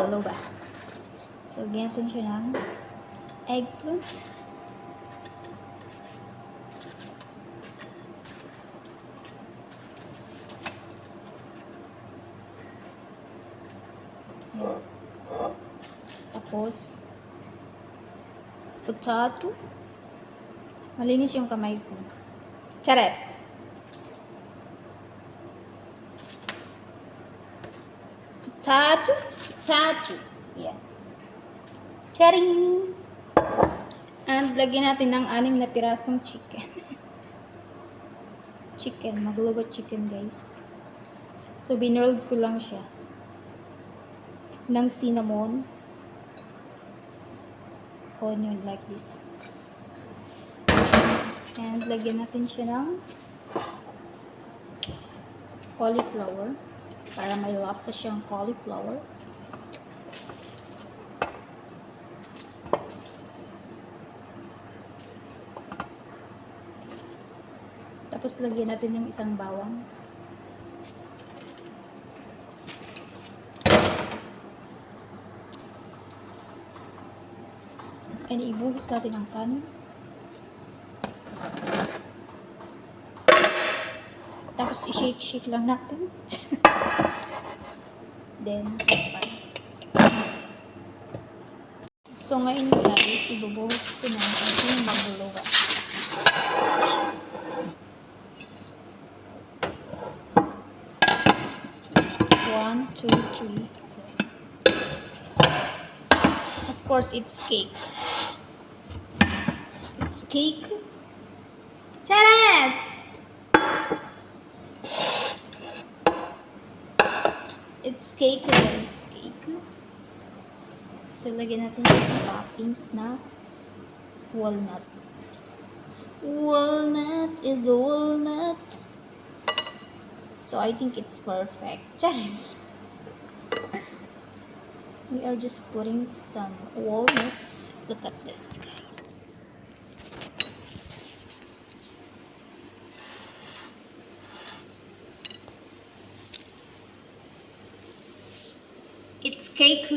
baluga. So, lagyan natin siya ng eggplant. Ayan. Tapos, potato. Malinis yung kamay ko. Chares! Potato. Yan. Charing! And lagyan natin ng 6 na pirasong chicken. Maglubat chicken, guys. So, binold ko lang siya ng cinnamon, onion like this. And lagyan natin siya ng cauliflower para may lasa siyang cauliflower. Tapos lagyan natin ng isang bawang. And ibuhos natin ang kanin. Tapos i-shake lang natin. Then, so ngayon guys, ibubuhos ko na ang ating magluluwa. One, two, three. Of course, it's cake. It's cake. Charas! It's cake, guys. Cake. So, lagyan natin yung toppings na walnut. Walnut is a walnut. So, I think it's perfect. Charas! We are just putting some walnuts. Look at this, guys. It's cake.